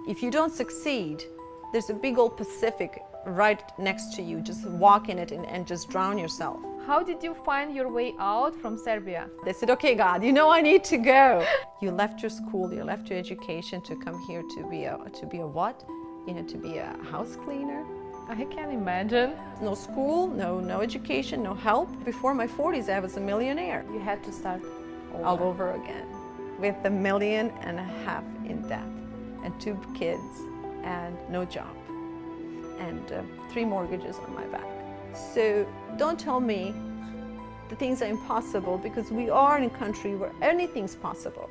If you don't succeed, there's a big old Pacific right next to you. Just walk in it and just drown yourself. How did you find your way out from Serbia? They said, okay, God, you know I need to go. You left your school, you left your education to come here to be a what? You know, to be a house cleaner. I can imagine. No school, no education, no help. Before my 40s, I was a millionaire. You had to start all over again with $1.5 million in debt and 2 kids and no job and 3 mortgages on my back. So don't tell me that things are impossible, because we are in a country where anything's possible.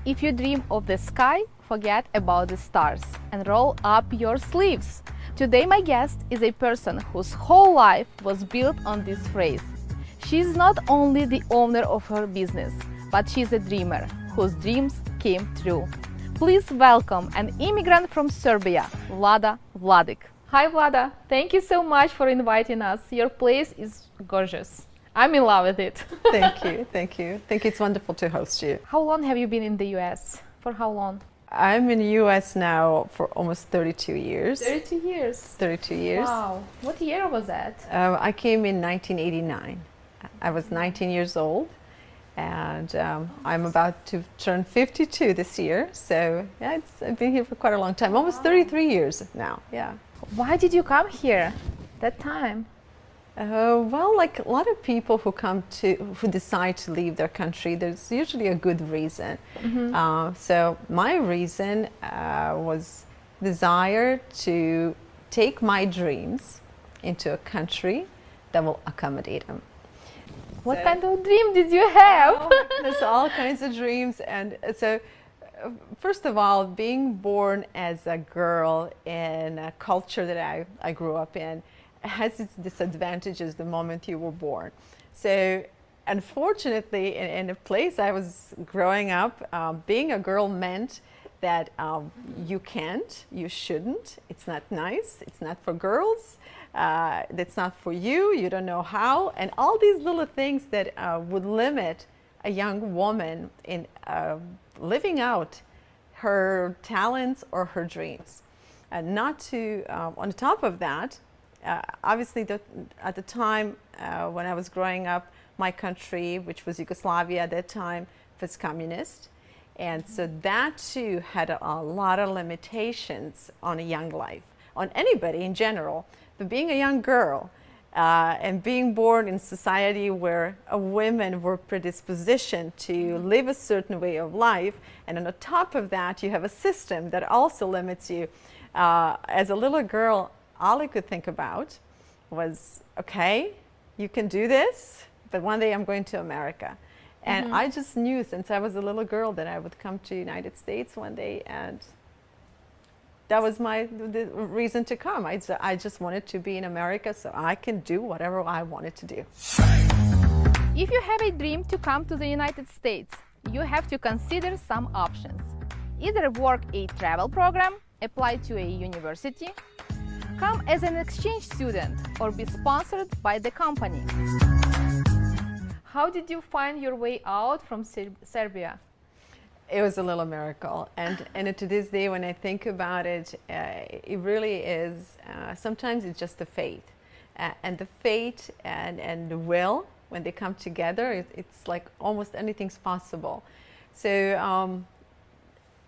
If you dream of the sky, forget about the stars and roll up your sleeves. Today my guest is a person whose whole life was built on this phrase. She is not only the owner of her business, but she is a dreamer whose dreams came true. Please welcome an immigrant from Serbia, Vlada Vladic. Hi Vlada, thank you so much for inviting us. Your place is gorgeous. I'm in love with it. Thank you, thank you. I think it's wonderful to host you. How long have you been in the US? For how long? I'm in the US now for almost 32 years. 32 years? 32 years. Wow. What year was that? I came in 1989. I was 19 years old, and I'm about to turn 52 this year. So yeah, I've been here for quite a long time, almost 33 years now, yeah. Why did you come here that time? Well, like a lot of people who decide to leave their country, there's usually a good reason. So my reason was desire to take my dreams into a country that will accommodate them. What kind of dream did you have? There's all kinds of dreams, and so first of all, being born as a girl in a culture that I grew up in has its disadvantages the moment you were born. So unfortunately, in the place I was growing up, being a girl meant that you can't, you shouldn't, it's not nice, it's not for girls, that's not for you, you don't know how, and all these little things that would limit a young woman in living out her talents or her dreams. And not to, on top of that, obviously, at the time when I was growing up, my country, which was Yugoslavia at that time, was communist. And so that too had a lot of limitations on a young life, on anybody in general. But being a young girl and being born in society where women were predispositioned to live a certain way of life, and on the top of that, you have a system that also limits you. As a little girl, all I could think about was, okay, you can do this, but one day I'm going to America. And I just knew since I was a little girl that I would come to the United States one day, and that was the reason to come. I just wanted to be in America so I can do whatever I wanted to do. If you have a dream to come to the United States, you have to consider some options. Either work a travel program, apply to a university, come as an exchange student, or be sponsored by the company. How did you find your way out from Serbia? It was a little miracle, and to this day when I think about it, it really is, sometimes it's just the faith. And the faith and the will, when they come together, it's like almost anything's possible. So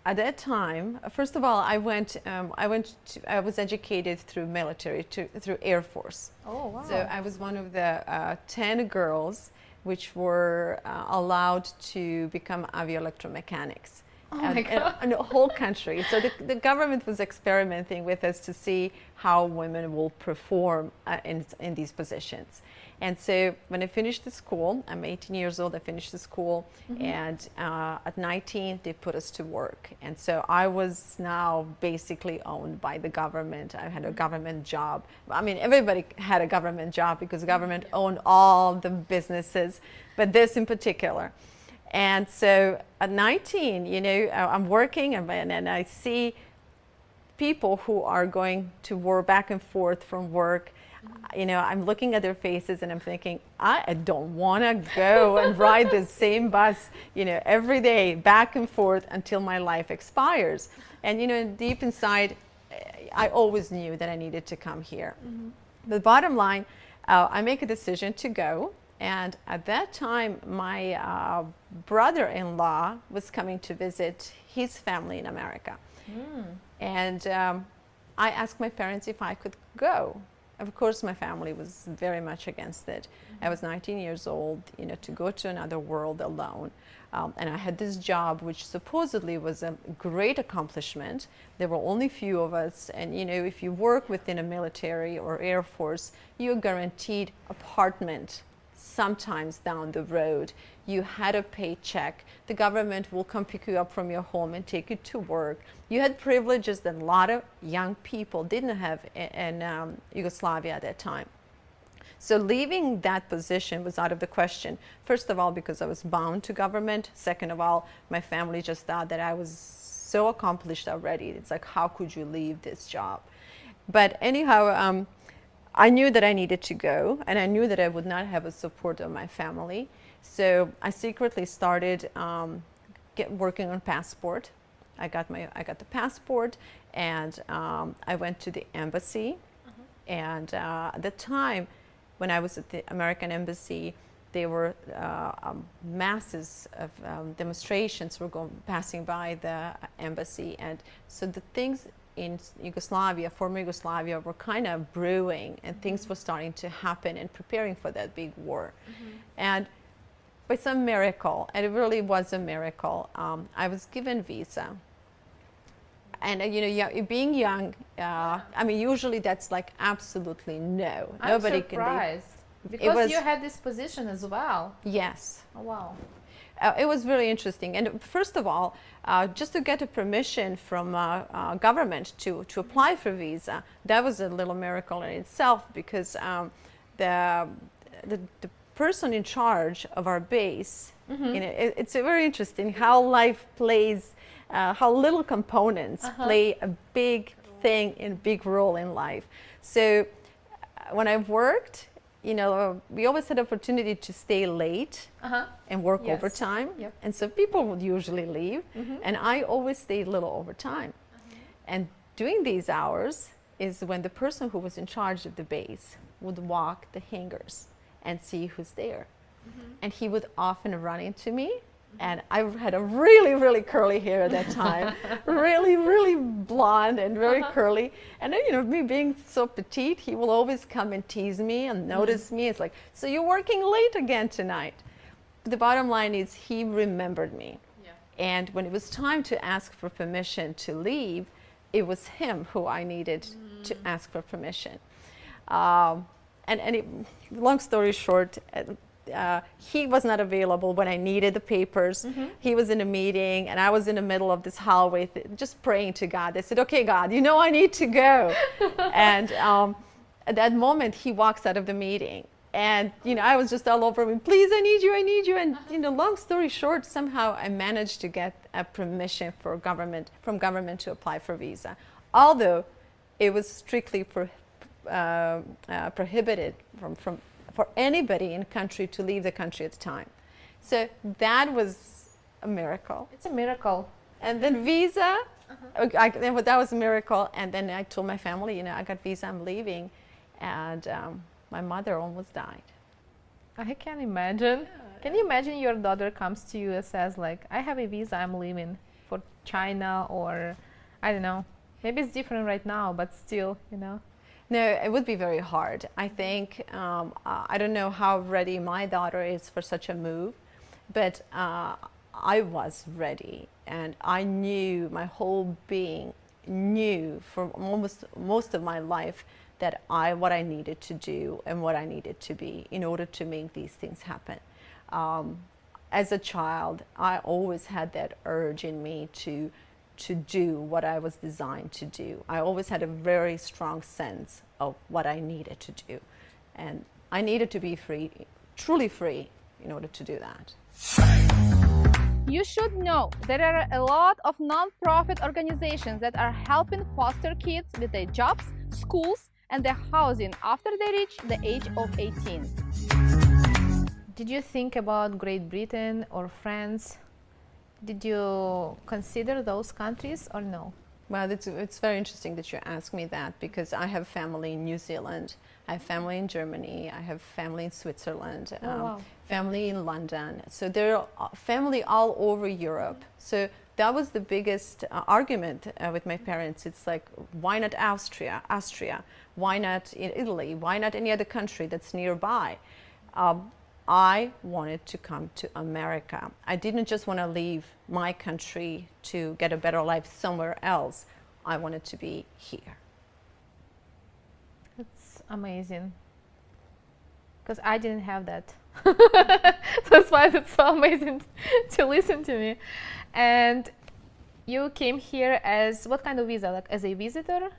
at that time, first of all, I was educated through military, through Air Force. Oh, wow. So I was one of the 10 girls which were allowed to become avia electromechanics. Oh my God. In the whole country. So the government was experimenting with us to see how women will perform in these positions. And so when I finished the school, I'm 18 years old, I finished the school, and at 19 they put us to work. And so I was now basically owned by the government. I had a government job. I mean, everybody had a government job because the government owned all the businesses, but this in particular. And so at 19, I'm working and I see people who are going to work back and forth from work. I'm looking at their faces and I'm thinking, I don't want to go and ride the same bus, every day back and forth until my life expires. And, deep inside, I always knew that I needed to come here. The bottom line, I make a decision to go. And at that time, my brother-in-law was coming to visit his family in America. And I asked my parents if I could go. Of course, my family was very much against it. I was 19 years old, to go to another world alone. And I had this job, which supposedly was a great accomplishment. There were only few of us. And, if you work within a military or Air Force, you're guaranteed apartment sometimes down the road. You had a paycheck. The government will come pick you up from your home and take you to work. You had privileges that a lot of young people didn't have in Yugoslavia at that time. So leaving that position was out of the question. First of all, because I was bound to government. Second of all, my family just thought that I was so accomplished already. It's like, how could you leave this job? But anyhow, I knew that I needed to go, and I knew that I would not have a support of my family. So I secretly started working on passport. I got the passport, and I went to the embassy. And at the time, when I was at the American embassy, there were masses of demonstrations were passing by the embassy, and so the things in Yugoslavia, former Yugoslavia, were kind of brewing, and things were starting to happen and preparing for that big war. And by some miracle, and it really was a miracle, I was given visa. And being young, usually that's like absolutely no. Nobody can leave. Because you had this position as well. Yes. Oh, wow. It was really interesting. And first of all, just to get a permission from government to apply for visa, that was a little miracle in itself, because the person in charge of our base, it's very interesting how life plays, how little components play a big thing and big role in life. So when I worked, we always had opportunity to stay late and work overtime. Yep. And so people would usually leave, and I always stayed a little overtime. And during these hours is when the person who was in charge of the base would walk the hangars and see who's there. And he would often run into me. And I had a really, really curly hair at that time, really, really blonde and very curly. And then, me being so petite, he will always come and tease me and notice me. It's like, so you're working late again tonight. But the bottom line is he remembered me. Yeah. And when it was time to ask for permission to leave, it was him who I needed to ask for permission. Long story short, he was not available when I needed the papers. He was in a meeting, and I was in the middle of this hallway just praying to God. I said, okay, God, I need to go. And at that moment, he walks out of the meeting. And, I was just all over him, please, I need you. And, long story short, somehow I managed to get a permission from government to apply for visa. Although it was strictly prohibited for anybody in the country to leave the country at the time. So that was a miracle. It's a miracle. And then visa, that was a miracle. And then I told my family, I got visa, I'm leaving. And my mother almost died. I can imagine. Yeah. Can you imagine your daughter comes to you and says, like, I have a visa, I'm leaving for China, or I don't know. Maybe it's different right now, but still, No, it would be very hard. I think, I don't know how ready my daughter is for such a move, but I was ready, and I knew, my whole being knew for most of my life that what I needed to do and what I needed to be in order to make these things happen. As a child, I always had that urge in me to do what I was designed to do. I always had a very strong sense of what I needed to do. And I needed to be free, truly free, in order to do that. You should know there are a lot of non-profit organizations that are helping foster kids with their jobs, schools, and their housing after they reach the age of 18. Did you think about Great Britain or France? Did you consider those countries or no? Well, it's very interesting that you ask me that, because I have family in New Zealand, I have family in Germany, I have family in Switzerland, wow. family in London. So there are family all over Europe. So that was the biggest argument with my parents. It's like, why not Austria? Why not in Italy? Why not any other country that's nearby? I wanted to come to America. I didn't just want to leave my country to get a better life somewhere else. I wanted to be here. It's amazing. Because I didn't have that. That's why it's so amazing to listen to me. And you came here as what kind of visa? Like as a visitor?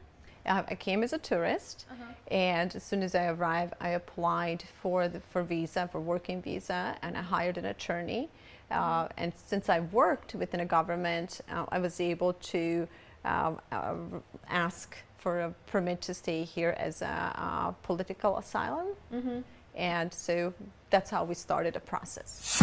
I came as a tourist, and as soon as I arrived, I applied for visa, for working visa, and I hired an attorney. And since I worked within a government, I was able to ask for a permit to stay here as a political asylum. And so that's how we started the process.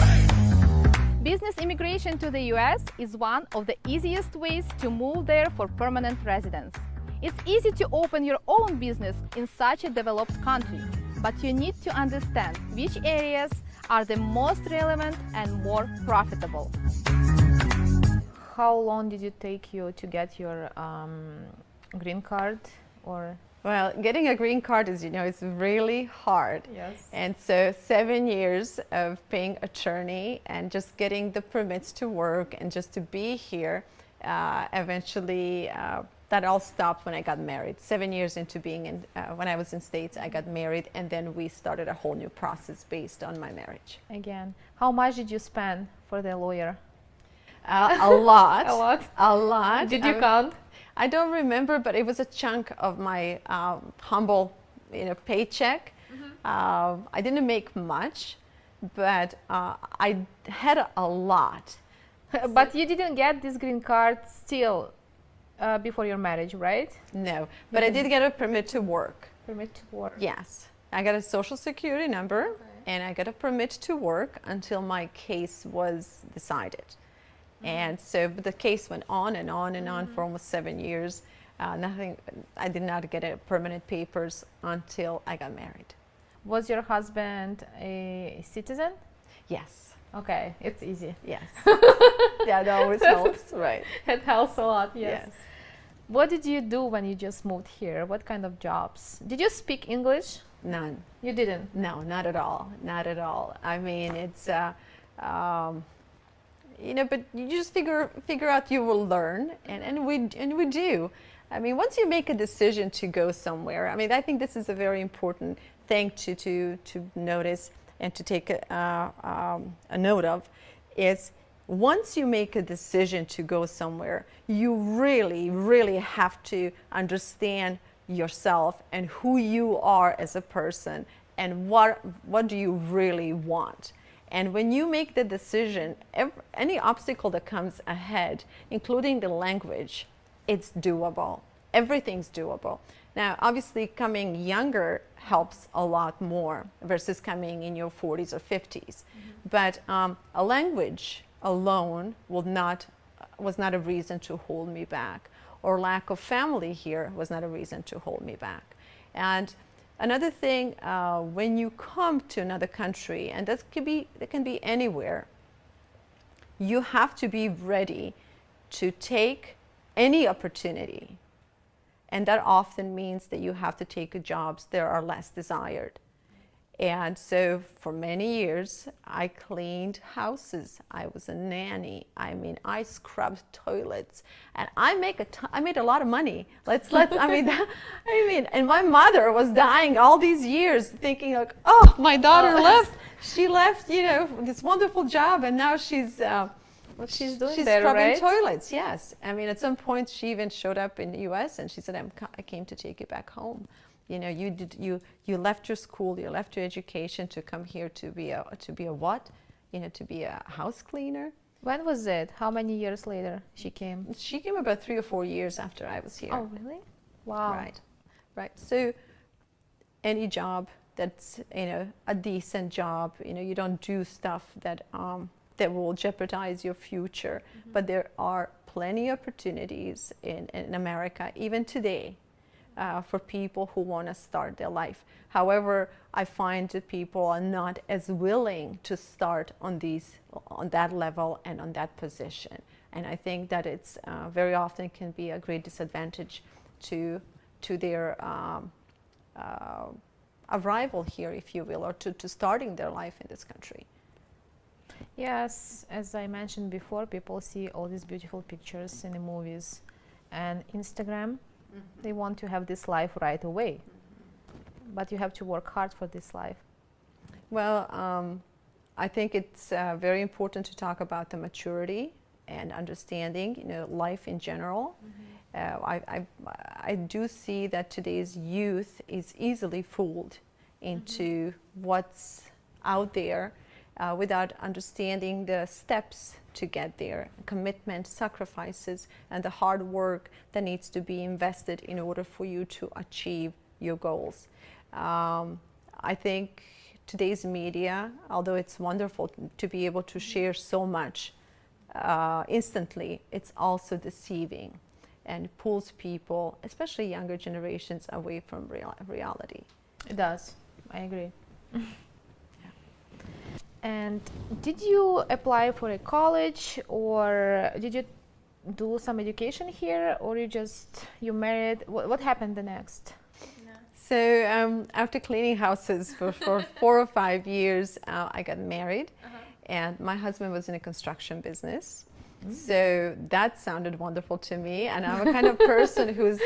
Business immigration to the US is one of the easiest ways to move there for permanent residence. It's easy to open your own business in such a developed country, but you need to understand which areas are the most relevant and more profitable. How long did it take you to get your green card? Or well, getting a green card, as you know, is really hard. Yes. And so 7 years of paying attorney and just getting the permits to work and just to be here, eventually that all stopped when I got married. 7 years into being in, when I was in States, I got married, and then we started a whole new process based on my marriage. Again, how much did you spend for the lawyer? A lot. A lot? A lot. Did you count? I don't remember, but it was a chunk of my humble, paycheck. I didn't make much, but I had a lot. But you didn't get this green card still before your marriage, right? No, but I did get a permit to work. Permit to work. Yes. I got a social security number, and I got a permit to work until my case was decided. And so the case went on and on and on for almost 7 years. I did not get a permanent papers until I got married. Was your husband a citizen? Yes. Okay, it's easy. Yes. Yeah, that always helps, right? It helps a lot, yes. Yes. What did you do when you just moved here? What kind of jobs? Did you speak English? None. You didn't? No, not at all. Not at all. I mean, it's, but you just figure out, you will learn, and we do. I mean, once you make a decision to go somewhere, I mean, I think this is a very important thing to notice and to take a note of, is once you make a decision to go somewhere, you really, really have to understand yourself and who you are as a person, and what do you really want. And when you make the decision, any obstacle that comes ahead, including the language, it's doable. Everything's doable. Now, obviously, coming younger helps a lot more versus coming in your 40s or 50s. But a language alone was not a reason to hold me back, or lack of family here was not a reason to hold me back. And another thing, when you come to another country, and that can be anywhere, you have to be ready to take any opportunity. And that often means that you have to take jobs that are less desired. And so for many years, I cleaned houses. I was a nanny. I mean, I scrubbed toilets, and I made a lot of money. And my mother was dying all these years, thinking like, oh, my daughter left. She left, this wonderful job, and now she's she's doing she's there, scrubbing right? toilets. Yes. I mean, at some point, she even showed up in the U.S. and she said, I came to take you back home. You left your school, you left your education to come here to be a what? To be a house cleaner. When was it? How many years later she came? She came about 3 or 4 years after I was here. Oh, really? Wow. Right, right. So any job that's, a decent job, you don't do stuff that that will jeopardize your future. But there are plenty of opportunities in America, even today, for people who want to start their life. However, I find that people are not as willing to start on that level and on that position. And I think that it's very often can be a great disadvantage to their arrival here, if you will, or to starting their life in this country. Yes, as I mentioned before, people see all these beautiful pictures in the movies and Instagram. They want to have this life right away. But you have to work hard for this life. Well, I think it's very important to talk about the maturity and understanding, life in general. I do see that today's youth is easily fooled into what's out there without understanding the steps to get there, commitment, sacrifices, and the hard work that needs to be invested in order for you to achieve your goals. I think today's media, although it's wonderful to be able to share so much instantly, it's also deceiving and pulls people, especially younger generations, away from reality. It does. I agree. And did you apply for a college, or did you do some education here, or you married? What happened the next? So after cleaning houses for 4 or 5 years, I got married, and my husband was in a construction business. So that sounded wonderful to me, and I'm a kind of person who's,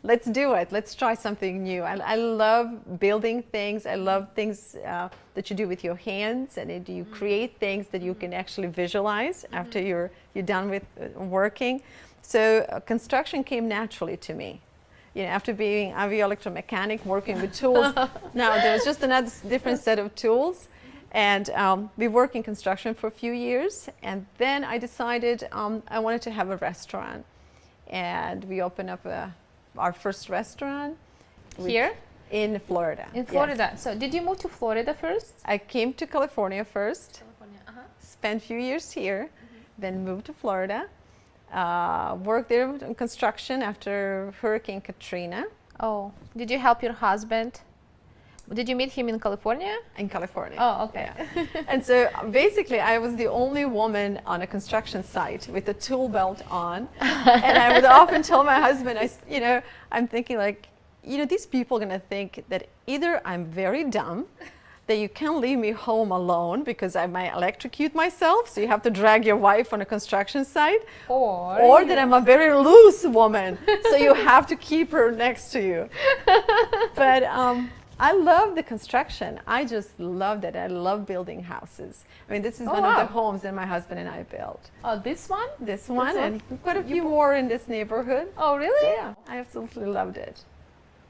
let's do it, let's try something new. I love building things. I love things that you do with your hands, and you create things that you can actually visualize after you're done with working. So construction came naturally to me. After being avia electromechanic, working with tools, now there was just another different set of tools. And we worked in construction for a few years, and then I decided I wanted to have a restaurant. And we opened up our first restaurant. Here? In Florida. In Florida. Yes. So did you move to Florida first? I came to California first, spent a few years here, then moved to Florida. Worked there in construction after Hurricane Katrina. Oh, did you help your husband? Did you meet him in California? In California. Oh, okay. Yeah. And so basically I was the only woman on a construction site with a tool belt on. And I would often tell my husband, I'm thinking these people are going to think that either I'm very dumb, that you can't leave me home alone because I might electrocute myself, so you have to drag your wife on a construction site, or that I'm a very loose woman, so you have to keep her next to you. But I love the construction. I just loved it. I love building houses. I mean, this is one of the homes that my husband and I built. Oh, this one? This one, and quite a few more in this neighborhood. Oh, really? So, yeah, I absolutely loved it.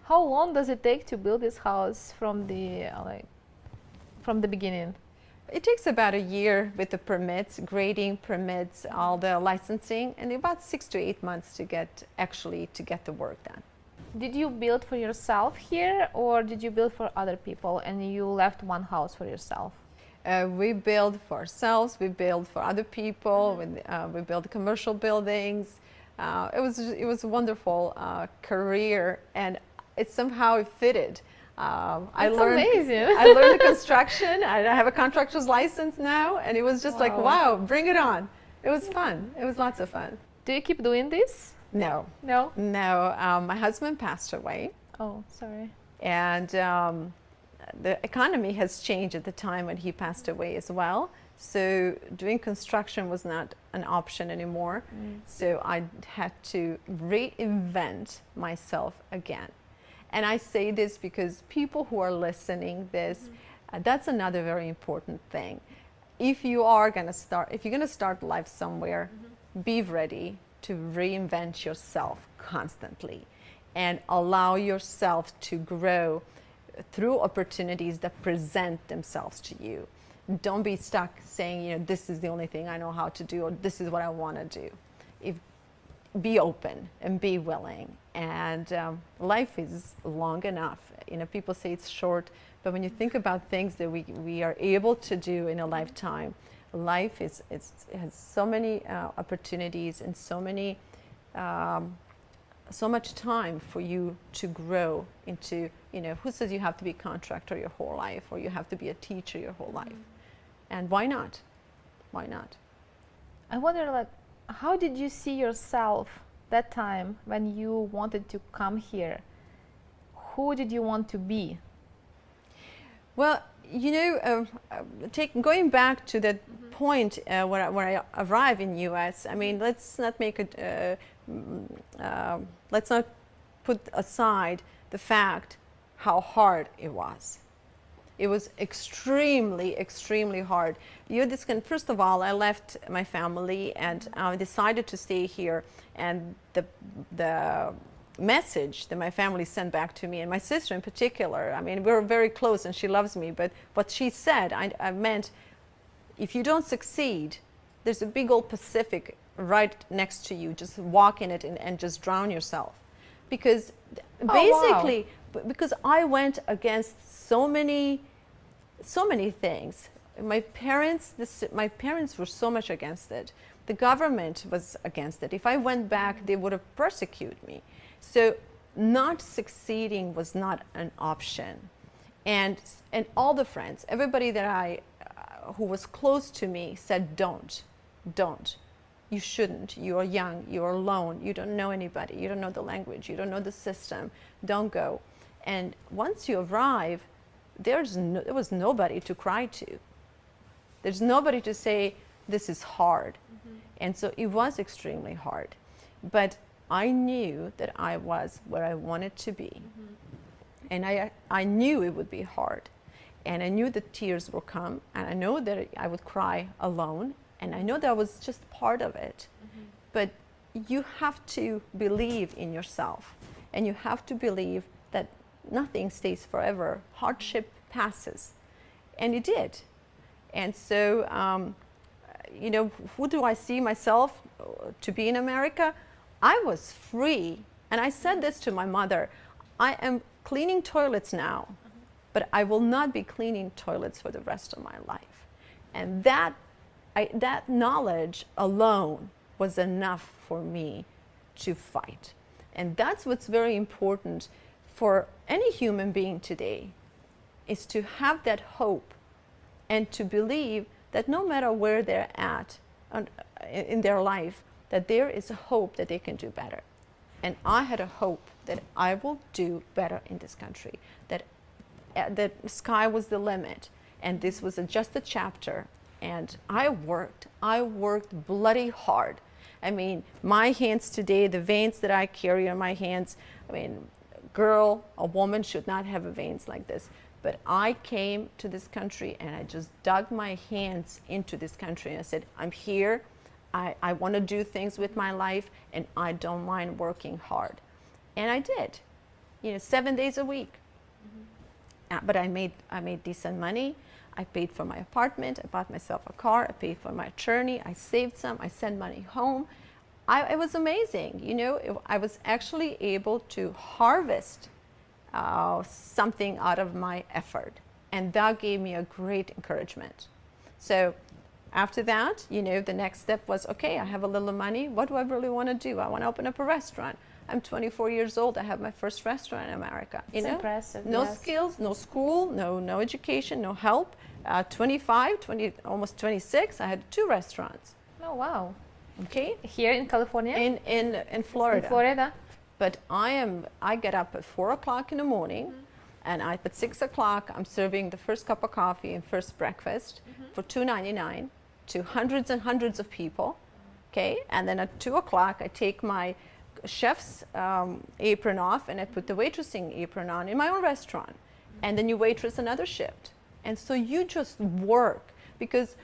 How long does it take to build this house from the beginning? It takes about a year with the permits, grading permits, all the licensing, and about 6 to 8 months to get the work done. Did you build for yourself here, or did you build for other people and you left one house for yourself? We build for ourselves, we build for other people, we build commercial buildings. It was a wonderful career, and it somehow fitted. Amazing. I learned the construction. I have a contractor's license now, and it was just like, wow, bring it on. It was fun. It was lots of fun. Do you keep doing this? No. No? No. My husband passed away. Oh, sorry. And the economy has changed at the time when he passed away as well. So doing construction was not an option anymore. So I had to reinvent myself again. And I say this because people who are listening this, that's another very important thing. If you're going to start life somewhere, be ready to reinvent yourself constantly and allow yourself to grow through opportunities that present themselves to you. don't be stuck saying, this is the only thing I know how to do, or this is what I want to do. Be open and be willing. And life is long enough. People say it's short, but when you think about things that we are able to do in a lifetime, life has so many opportunities and so much time for you to grow into, who says you have to be a contractor your whole life, or you have to be a teacher your whole life? And why not? Why not? I wonder, how did you see yourself that time when you wanted to come here? Who did you want to be? Well, going back to that point where I arrived in U.S. I mean, let's not make it. Let's not put aside the fact how hard it was. It was extremely, extremely hard. First of all, I left my family and I decided to stay here. And the message that my family sent back to me, and my sister in particular, I mean, we're very close and she loves me, but what she said, I meant, if you don't succeed, there's a big old Pacific right next to you. Just walk in it and just drown yourself. Because basically, because I went against so many things. My parents were so much against it. The government was against it. If I went back, they would have persecuted me. So not succeeding was not an option. And all the friends, everybody that who was close to me said, don't. You shouldn't. You are young. You are alone. You don't know anybody. You don't know the language. You don't know the system. Don't go. And once you arrive, there was nobody to cry to. There's nobody to say, this is hard. And so it was extremely hard. But I knew that I was where I wanted to be. And I knew it would be hard. And I knew that tears will come. And I know that I would cry alone. And I know that was just part of it. But you have to believe in yourself. And you have to believe that nothing stays forever. Hardship passes. And it did. And so, who do I see myself to be in America? I was free. And I said this to my mother. I am cleaning toilets now, but I will not be cleaning toilets for the rest of my life. And that knowledge alone was enough for me to fight. And that's what's very important for any human being today, is to have that hope and to believe that no matter where they're at in their life, that there is a hope that they can do better. And I had a hope that I will do better in this country, that the sky was the limit, and this was just a chapter. And I worked bloody hard. I mean, my hands today, the veins that I carry on my hands, I mean, a woman should not have veins like this. But I came to this country and I just dug my hands into this country and I said, I'm here. I want to do things with my life and I don't mind working hard. And I did, 7 days a week. But I made decent money. I paid for my apartment. I bought myself a car. I paid for my attorney. I saved some. I sent money home. It was amazing. I was actually able to harvest something out of my effort. And that gave me a great encouragement. So after that, the next step was, okay, I have a little money. What do I really want to do? I want to open up a restaurant. I'm 24 years old. I have my first restaurant in America. It's impressive. No yes. skills, no school, no education, no help. almost 26, I had 2 restaurants. Oh, wow. Okay. Here in California? In Florida. In Florida. But I get up at 4 o'clock in the morning, and at 6 o'clock, I'm serving the first cup of coffee and first breakfast for $2.99 to hundreds and hundreds of people. Okay. And then at 2 o'clock, I take my chef's apron off and I put the waitressing apron on in my own restaurant. And then you waitress another shift. And so you just work, because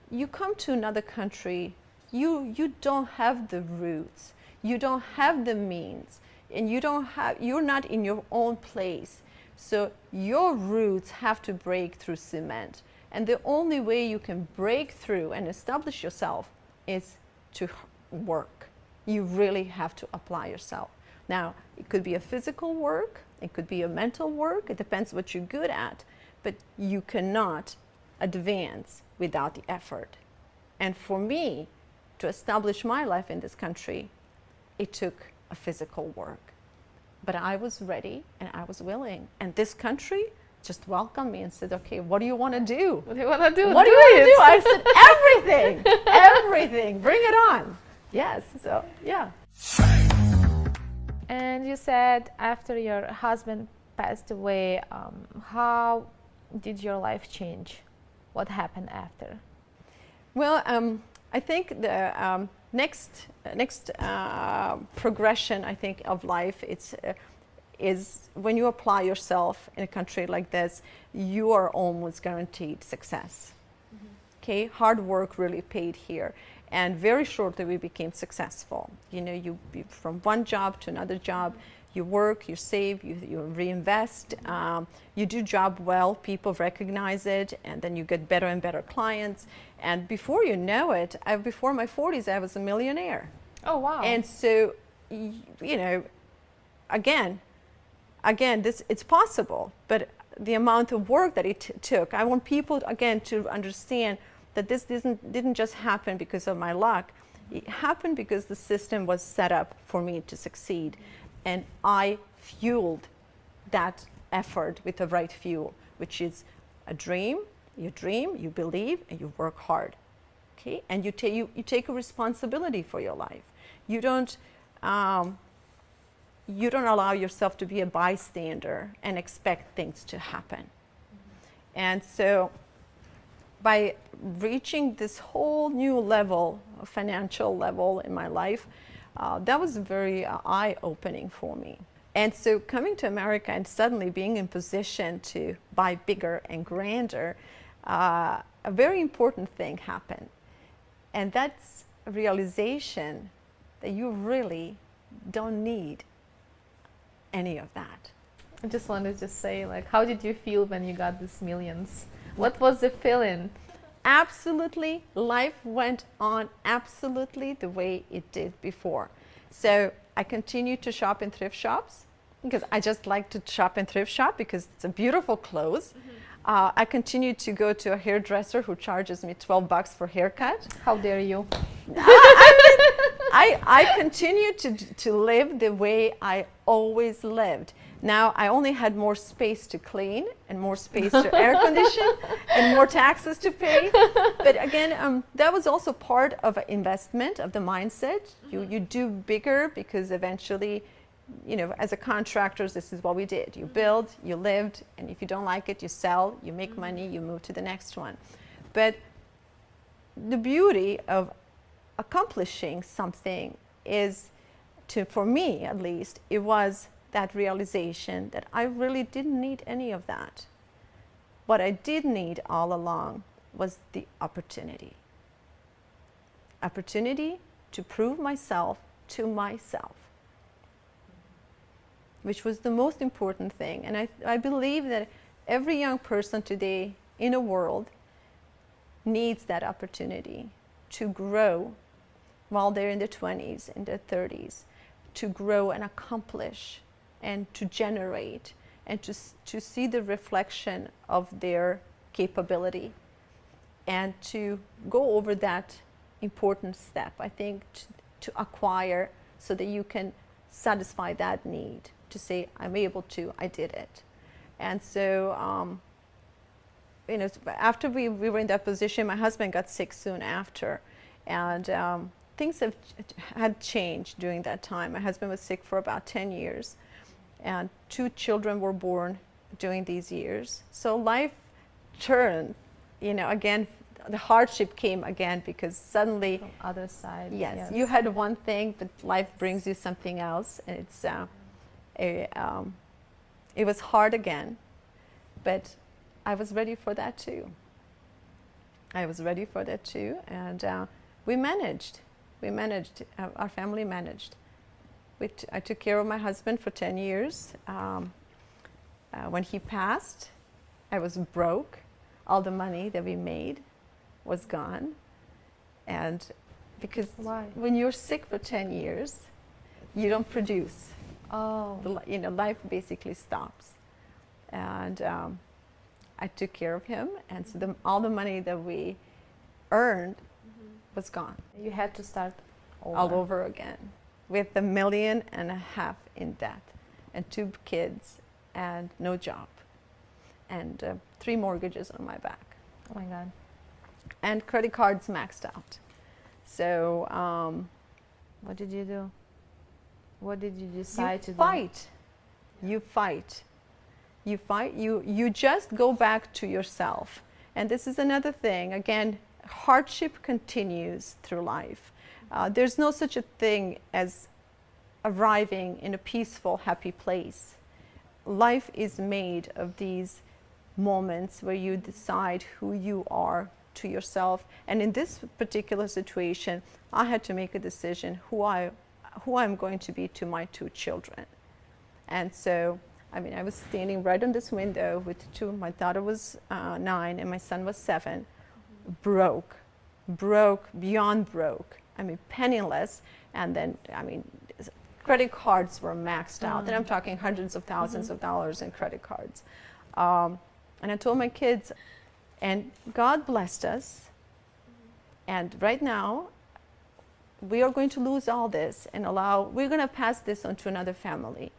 you come to another country, you don't have the roots, you don't have the means, and you're not in your own place. So your roots have to break through cement. And the only way you can break through and establish yourself is to work. You really have to apply yourself. Now, it could be a physical work, it could be a mental work, it depends what you're good at, but you cannot advance without the effort. And for me, to establish my life in this country, it took a physical work. But I was ready and I was willing. And this country just welcomed me and said, okay, what do you want to do? What do you want to do? What do you want to do? I said, everything, everything, bring it on. Yes, so yeah. And you said after your husband passed away, how did your life change? What happened after? Well, I think the next progression, I think, of life is when you apply yourself in a country like this, you are almost guaranteed success. Okay, hard work really paid here. And very shortly we became successful. You know, you from one job to another job, you work, you save, you reinvest, you do job well, people recognize it, and then you get better and better clients. And before you know it, before my 40s, I was a millionaire. Oh, wow. And so, you know, again, it's possible, but the amount of work that it took, I want people, again, to understand that this didn't just happen because of my luck. It happened because the system was set up for me to succeed. And I fueled that effort with the right fuel, which is a dream, you believe, and you work hard. Okay? And you take a responsibility for your life. You don't allow yourself to be a bystander and expect things to happen. And so by reaching this whole new level, financial level in my life, that was very eye-opening for me. And so coming to America and suddenly being in position to buy bigger and grander, a very important thing happened. And that's a realization that you really don't need any of that. I just wanted to say, like, how did you feel when you got these millions? What was the feeling? Absolutely, life went on absolutely the way it did before. So I continued to shop in thrift shops because I just like to shop in thrift shop because it's a beautiful clothes. I continued to go to a hairdresser who charges me $12 for haircut. How dare you? I continued to live the way I always lived. Now I only had more space to clean and more space to air condition and more taxes to pay. But again, that was also part of an investment of the mindset. You do bigger because eventually, you know, as a contractors, this is what we did. You build, you lived, and if you don't like it, you sell, you make money, you move to the next one. But the beauty of accomplishing something is, for me at least, it was that realization that I really didn't need any of that. What I did need all along was the opportunity. Opportunity to prove myself to myself, which was the most important thing. And I believe that every young person today in the world needs that opportunity to grow while they're in their 20s, in their 30s, to grow and accomplish and to generate and to see the reflection of their capability and to go over that important step, I think, to acquire so that you can satisfy that need, to say, I'm able to, I did it. And so, you know, after we were in that position, my husband got sick soon after, and things had changed during that time. My husband was sick for about 10 years, and 2 children were born during these years. So life turned, you know, again, the hardship came again because suddenly, From other side. yes, you had one thing, but life brings you something else, and it was hard again, but I was ready for that too. And we managed. Our family managed. I took care of my husband for 10 years. When he passed, I was broke. all the money that we made was gone. And because Why? when you're sick for 10 years, you don't produce. Oh. Life basically stops. And I took care of him, and so all the money that we earned was gone. You had to start over. All over again, with $1.5 million in debt, and 2 kids, and no job, and 3 mortgages on my back, Oh my God. and credit cards maxed out. So What did you do? What did you decide to fight. You fight. You fight. You just go back to yourself. And this is another thing. Again, hardship continues through life. There's no such a thing as arriving in a peaceful, happy place. Life is made of these moments where you decide who you are to yourself. And in this particular situation, I had to make a decision who I'm going to be to my 2 children. And so, I mean, I was standing right on this window with 2. My daughter was 9 and my son was 7. Broke, beyond broke. I mean, penniless. And then, I mean, credit cards were maxed out. And I'm talking hundreds of thousands of dollars in credit cards. And I told my kids, and God blessed us. And right now, we are going to lose all this and we're going to pass this on to another family.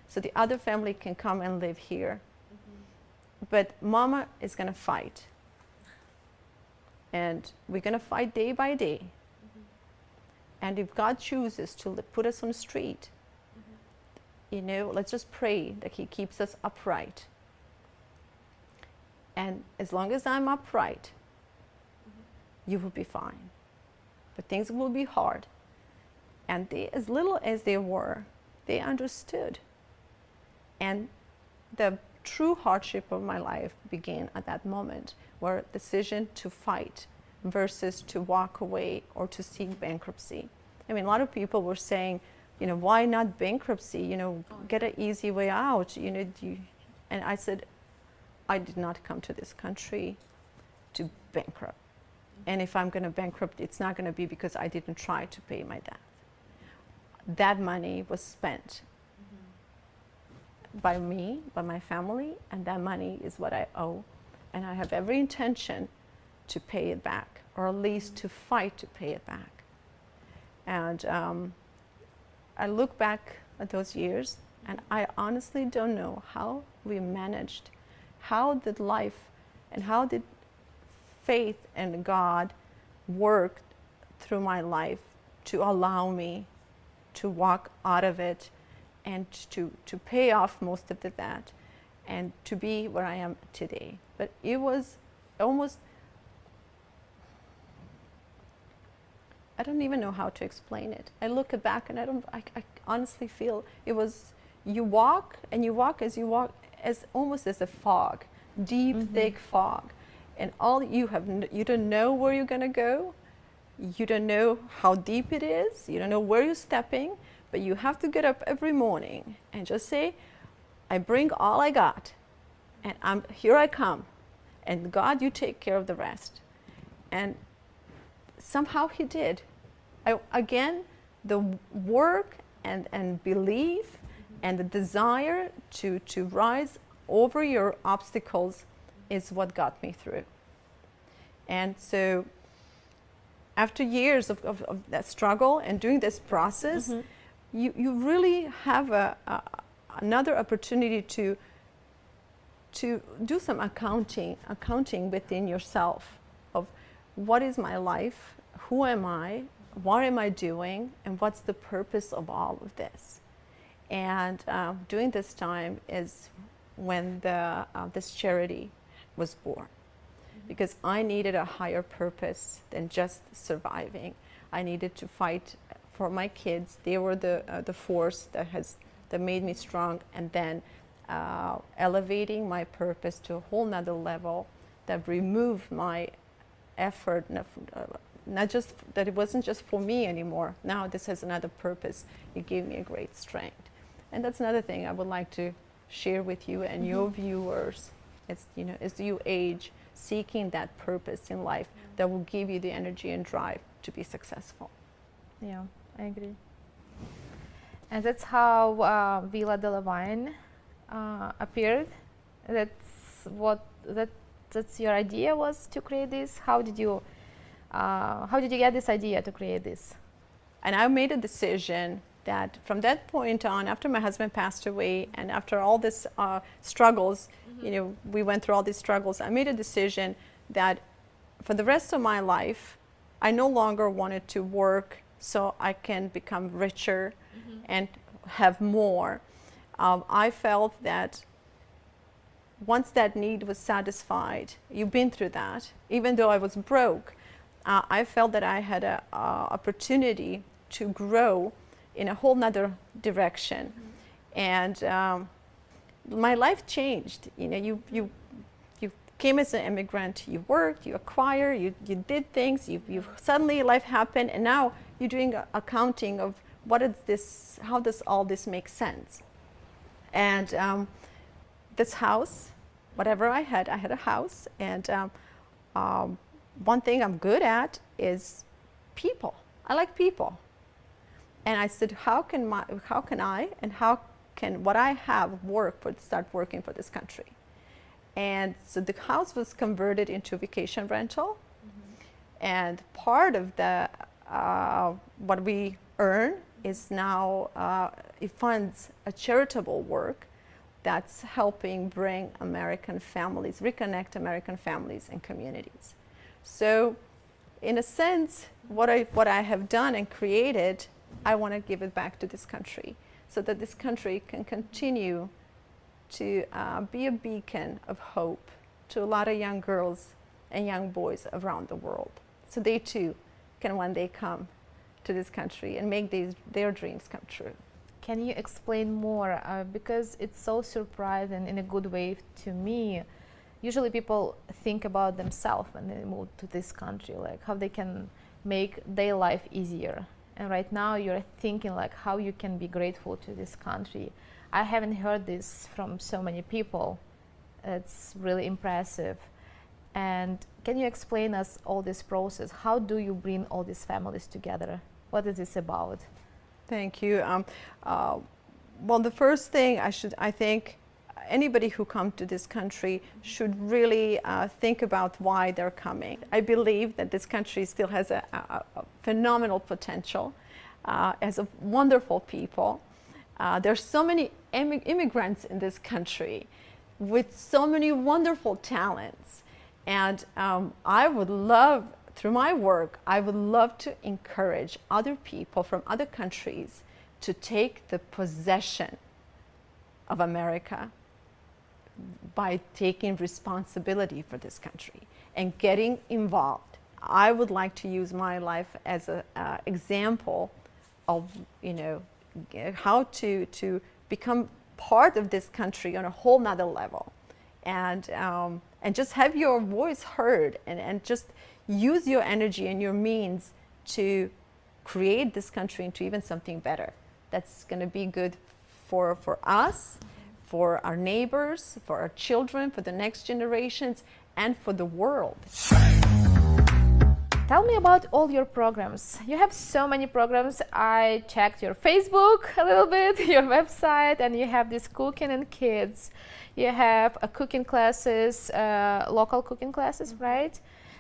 So the other family can come and live here. But Mama is going to fight. And we're going to fight day by day. And if God chooses to put us on the street, you know, let's just pray that He keeps us upright. And as long as I'm upright, you will be fine. But things will be hard. And they, as little as they were, they understood. And the true hardship of my life began at that moment, where decision to fight versus to walk away or to seek bankruptcy. I mean, a lot of people were saying, you know, why not bankruptcy? You know, get an easy way out. You know, and I said, I did not come to this country to bankrupt. And if I'm going to bankrupt, it's not going to be because I didn't try to pay my debt. That money was spent by me, by my family, and that money is what I owe. And I have every intention to pay it back, or at least to fight to pay it back. And I look back at those years, and I honestly don't know how we managed, how did life and how did faith and God work through my life to allow me to walk out of it and to pay off most of the debt and to be where I am today. But it was almost, I don't even know how to explain it. I look back and I honestly feel it was, you walk as almost as a fog, deep, thick fog. And all you don't know where you're going to go. You don't know how deep it is. You don't know where you're stepping. But you have to get up every morning and just say, I bring all I got. And here I come. And God, you take care of the rest. And somehow He did. Again, the work and belief and the desire to rise over your obstacles is what got me through. And so after years of that struggle and doing this process, you really have another opportunity to do some accounting within yourself of what is my life, who am I, what am I doing, and what's the purpose of all of this. And during this time is when this charity was born, because I needed a higher purpose than just surviving. I needed to fight for my kids. They were the force that made me strong, and then elevating my purpose to a whole nother level that removed my effort, not just that it wasn't just for me anymore. Now this has another purpose. It gave me a great strength. And that's another thing I would like to share with you and your viewers. It's, you know, as you age, seeking that purpose in life that will give you the energy and drive to be successful. Yeah, I agree. And that's how Villa de la Vine appeared. That's your idea was to create this. How did you get this idea to create this? And I made a decision that from that point on, after my husband passed away, and after all this struggles, we went through all these struggles. I made a decision that for the rest of my life, I no longer wanted to work so I can become richer and have more. I felt that once that need was satisfied, you've been through that, even though I was broke, I felt that I had an opportunity to grow in a whole nother direction. And my life changed. You came as an immigrant, you worked, you acquired, you did things, you suddenly life happened, and now you're doing accounting of what is this, how does all this make sense? And this house, whatever I had a house, and one thing I'm good at is people. I like people. And I said, how can I and how can what I have start working for this country? And so the house was converted into a vacation rental. And part of the what we earn is now it funds a charitable work that's helping bring American families, reconnect American families and communities. So in a sense, what I have done and created, I want to give it back to this country so that this country can continue to be a beacon of hope to a lot of young girls and young boys around the world. So they too can one day come to this country and make their dreams come true. Can you explain more? Because it's so surprising in a good way to me. Usually people think about themselves when they move to this country, like how they can make their life easier. And right now you're thinking like how you can be grateful to this country. I haven't heard this from so many people. It's really impressive. And can you explain us all this process? How do you bring all these families together? What is this about? Thank you. Well, the first thing I think anybody who comes to this country should really think about why they're coming. I believe that this country still has a phenomenal potential, has a wonderful people. There's so many immigrants in this country with so many wonderful talents. And I would love, through my work, I would love to encourage other people from other countries to take the possession of America by taking responsibility for this country and getting involved. I would like to use my life as an example of, how to become part of this country on a whole nother level, and just have your voice heard, and just use your energy and your means to create this country into even something better that's going to be good for us, for our neighbors, for our children, for the next generations, and for the world. Tell me about all your programs. You have so many programs. I checked your Facebook a little bit, your website, and you have this cooking and kids. You have cooking classes, local cooking classes, right?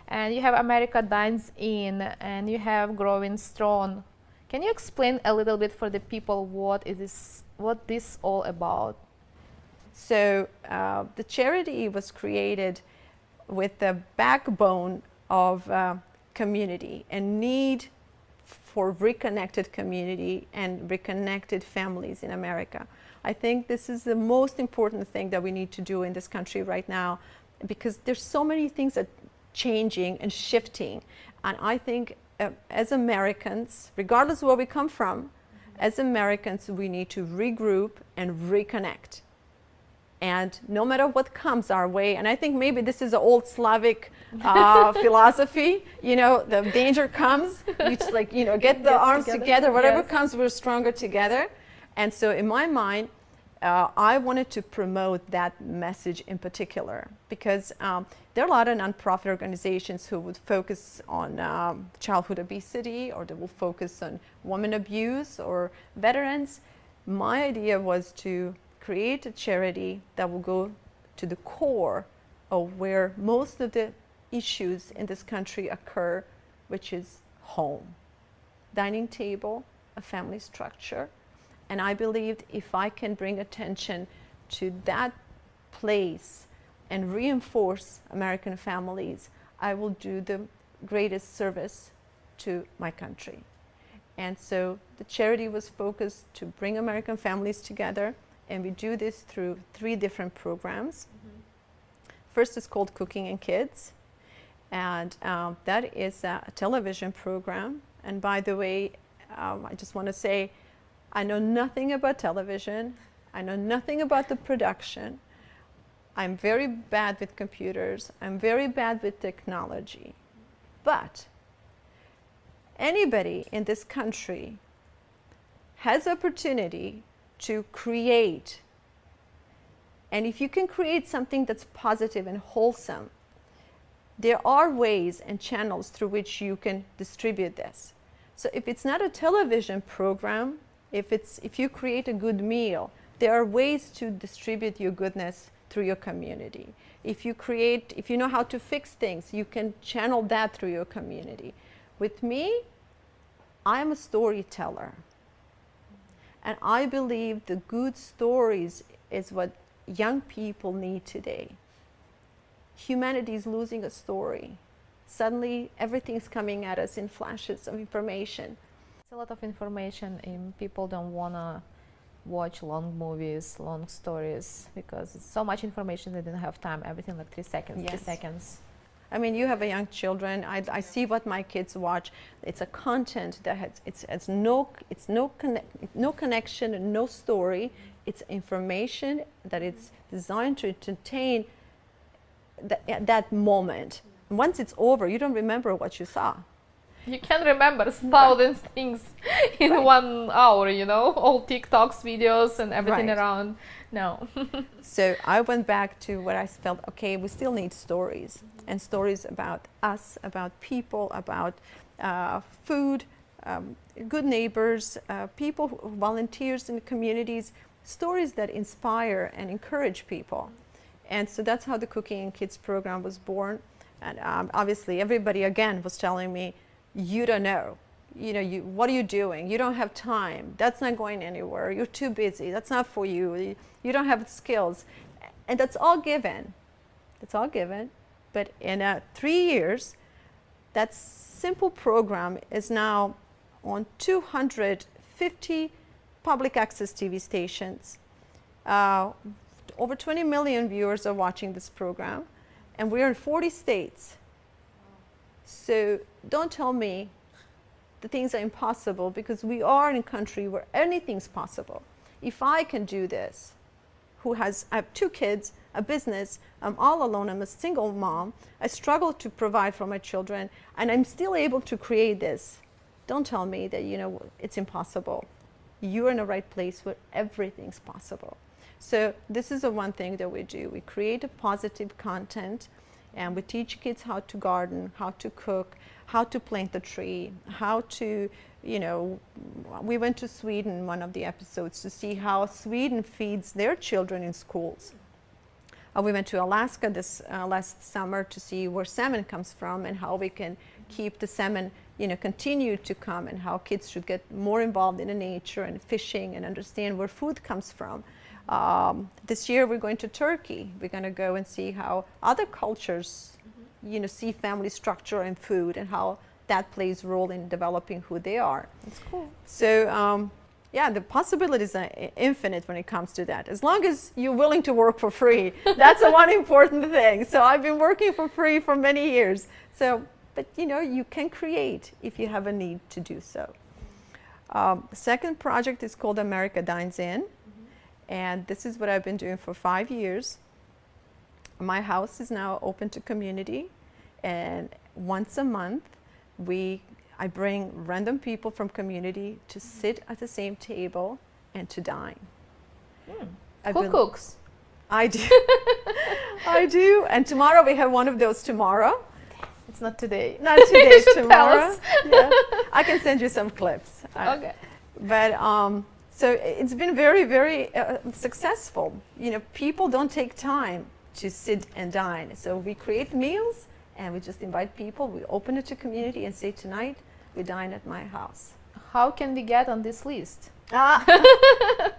And you have America Dines In, and you have Growing Strong. Can you explain a little bit for the people what this all about? So the charity was created with the backbone of community and need for reconnected community and reconnected families in America. I think this is the most important thing that we need to do in this country right now, because there's so many things that are changing and shifting. And I think as Americans, regardless of where we come from, as Americans, we need to regroup and reconnect. And no matter what comes our way, and I think maybe this is an old Slavic philosophy, the danger comes, we just get the arms together, whatever comes, we're stronger together. And so in my mind, I wanted to promote that message in particular because there are a lot of nonprofit organizations who would focus on childhood obesity, or they will focus on women abuse or veterans. My idea was to create a charity that will go to the core of where most of the issues in this country occur, which is home, dining table, a family structure. And I believed if I can bring attention to that place and reinforce American families, I will do the greatest service to my country. And so the charity was focused to bring American families together, and we do this through 3 different programs. First is called Cooking and Kids, and that is a television program. And by the way, I just want to say, I know nothing about television. I know nothing about the production. I'm very bad with computers. I'm very bad with technology. But anybody in this country has opportunity to create. And if you can create something that's positive and wholesome, there are ways and channels through which you can distribute this. So if it's not a television program, if you create a good meal, there are ways to distribute your goodness through your community. If you know how to fix things, you can channel that through your community. With me, I'm a storyteller. And I believe the good stories is what young people need today. Humanity is losing a story. Suddenly, everything's coming at us in flashes of information. It's a lot of information, and people don't want to watch long movies, long stories, because it's so much information they don't have time. Everything like 3 seconds, Yes. 3 seconds. I mean, you have a young children. I see what my kids watch. It's a content that has no connection and no story. It's information that it's designed to entertain that moment. Once it's over, you don't remember what you saw. You can remember thousands things in Right. 1 hour, you know, all TikToks, videos, and everything Right. around. No. So I went back to what I felt, okay, we still need stories, and stories about us, about people, about food, good neighbors, people, volunteers in the communities, stories that inspire and encourage people. And so that's how the Cooking and Kids program was born. And obviously everybody again was telling me, you don't know, what are you doing? You don't have time. That's not going anywhere. You're too busy. That's not for you. You don't have skills. And that's all given. That's all given. But in 3 years, that simple program is now on 250 public access TV stations. Over 20 million viewers are watching this program, and we're in 40 states. So don't tell me the things are impossible, because we are in a country where anything's possible. If I can do this, I have 2 kids, a business, I'm all alone, I'm a single mom, I struggle to provide for my children, and I'm still able to create this. Don't tell me that, it's impossible. You're in the right place where everything's possible. So this is the one thing that we do. We create a positive content, and we teach kids how to garden, how to cook, how to plant a tree, how to, we went to Sweden, one of the episodes, to see how Sweden feeds their children in schools. We went to Alaska this last summer to see where salmon comes from, and how we can keep the salmon, continue to come, and how kids should get more involved in the nature and fishing and understand where food comes from. This year we're going to Turkey. We're going to go and see how other cultures, see family structure and food, and how that plays a role in developing who they are. It's cool. So the possibilities are infinite when it comes to that. As long as you're willing to work for free, that's the one important thing. So I've been working for free for many years. So, but you can create if you have a need to do so. Second project is called America Dines In. And this is what I've been doing for 5 years. My house is now open to community, and once a month I bring random people from community to sit at the same table and to dine. I've Who been- cooks? I do. I do. And tomorrow we have one of those tomorrow. It's not today. Not today, You should tell tomorrow. us. Yeah. I can send you some clips. Okay. But so it's been very, very successful. You know, people don't take time to sit and dine. So we create meals and we just invite people. We open it to community and say, tonight we dine at my house. How can we get on this list?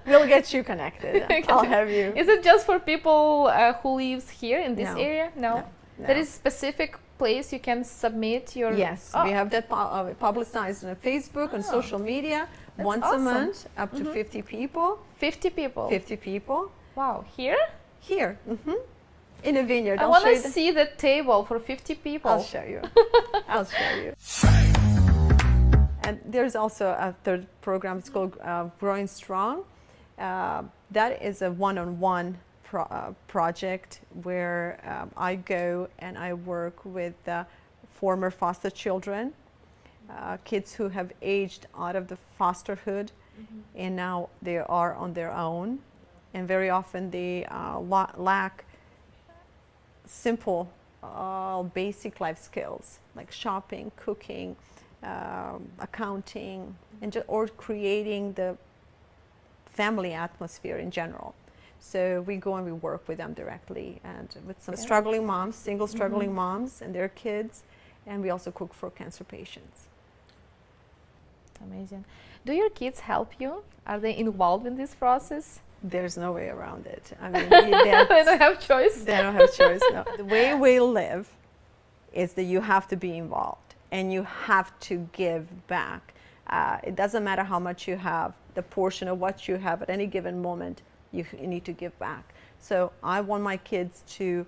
We'll get you connected. I'll have you. Is it just for people who lives here in this No. area? No. No. There is specific place you can submit your. Yes, Oh. we have that publicized on Facebook, on social media, That's once a awesome. month, up to 50 people. 50 people. 50 people Wow. Here? here, in a vineyard. I I'll want show to you the- see the table for 50 people. I'll show you. I'll show you. And there's also a third program. It's called Growing Strong. That is a one-on-one project where I go and I work with former foster children, kids who have aged out of the fosterhood, and now they are on their own. And very often they lack simple, basic life skills like shopping, cooking, accounting, and or creating the family atmosphere in general. So we go and we work with them directly, and with some struggling moms, single struggling moms and their kids, and we also cook for cancer patients. Amazing. Do your kids help you? Are they involved in this process? There's no way around it. I mean, They don't have choice. they don't have choice. No. The way we live is that you have to be involved and you have to give back. It doesn't matter how much you have, the portion of what you have at any given moment, you need to give back. So I want my kids to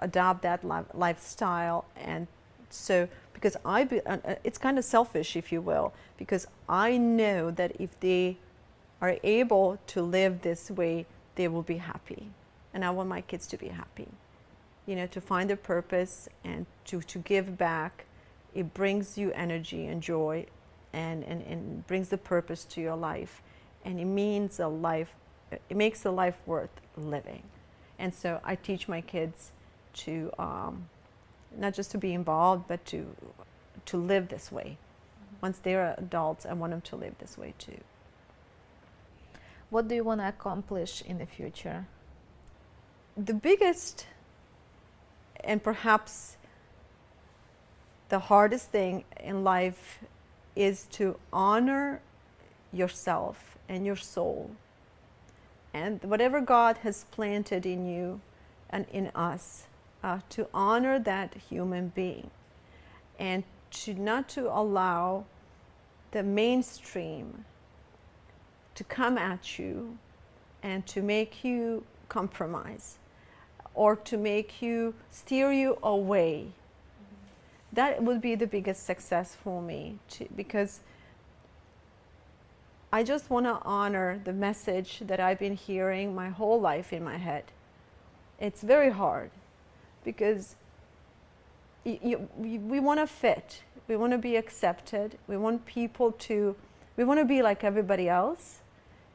adopt that lifestyle, and so because it's kind of selfish, if you will, because I know that if they are able to live this way, they will be happy, and I want my kids to be happy. You know, to find their purpose and to give back. It brings you energy and joy, and brings the purpose to your life, and it means a life. It makes a life worth living. And so I teach my kids to not just to be involved, but to live this way. Once they're adults, I want them to live this way too. What do you want to accomplish in the future? The biggest and perhaps the hardest thing in life is to honor yourself and your soul and whatever God has planted in you and in us, to honor that human being, and not to allow the mainstream to come at you and to make you compromise or to make you steer you away. That would be the biggest success for me, because I just want to honor the message that I've been hearing my whole life in my head. It's very hard because we want to fit, we want to be accepted, we want we want to be like everybody else,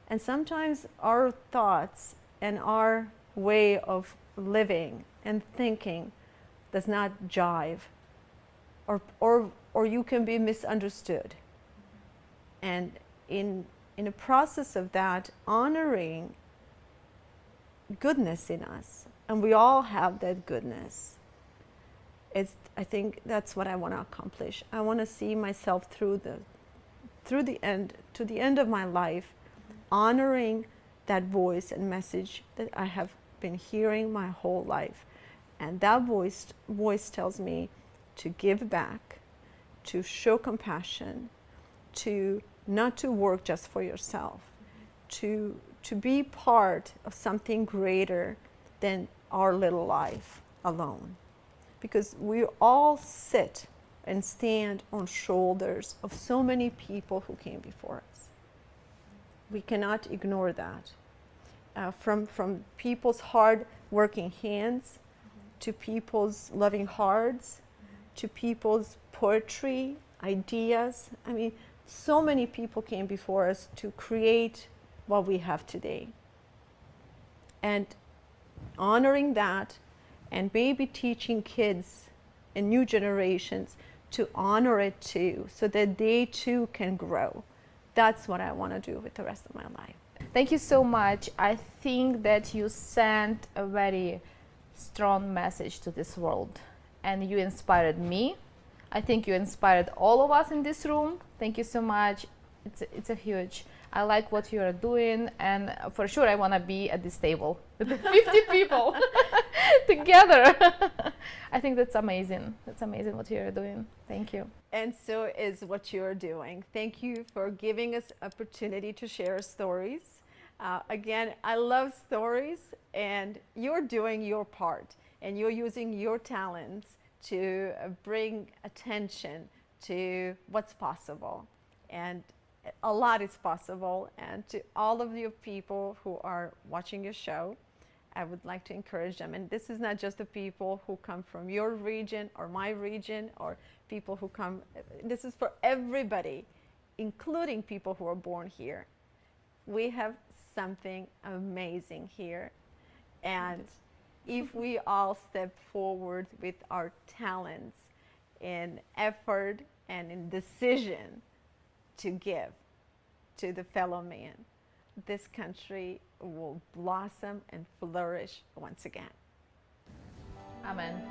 and sometimes our thoughts and our way of living and thinking does not jive, or you can be misunderstood. And in the process of that, honoring goodness in us, and we all have that goodness, I think that's what I want to accomplish. I want to see myself through the end of my life, honoring that voice and message that I have been hearing my whole life. And that voice tells me to give back, to show compassion, to not to work just for yourself, to be part of something greater than our little life alone. Because we all sit and stand on shoulders of so many people who came before us. We cannot ignore that. From people's hard working hands, to people's loving hearts, to people's poetry, ideas. I mean, so many people came before us to create what we have today. and honoring that, and maybe teaching kids and new generations to honor it too, so that they too can grow. That's what I want to do with the rest of my life. Thank you so much. I think that you sent a very strong message to this world, and you inspired me. I think you inspired all of us in this room. Thank you so much. It's a huge. I like what you are doing, and for sure I want to be at this table with the 50 people together. I think that's amazing. That's amazing what you are doing. Thank you. And so is what you're doing. Thank you for giving us opportunity to share stories. Again, I love stories, and you're doing your part, and you're using your talents to bring attention to what's possible. And a lot is possible. And to all of you people who are watching your show, I would like to encourage them. And this is not just the people who come from your region or my region, or people who come, this is for everybody, including people who are born here. We have something amazing here. And if we all step forward with our talents in effort and in decision to give to the fellow man, this country will blossom and flourish once again. Amen.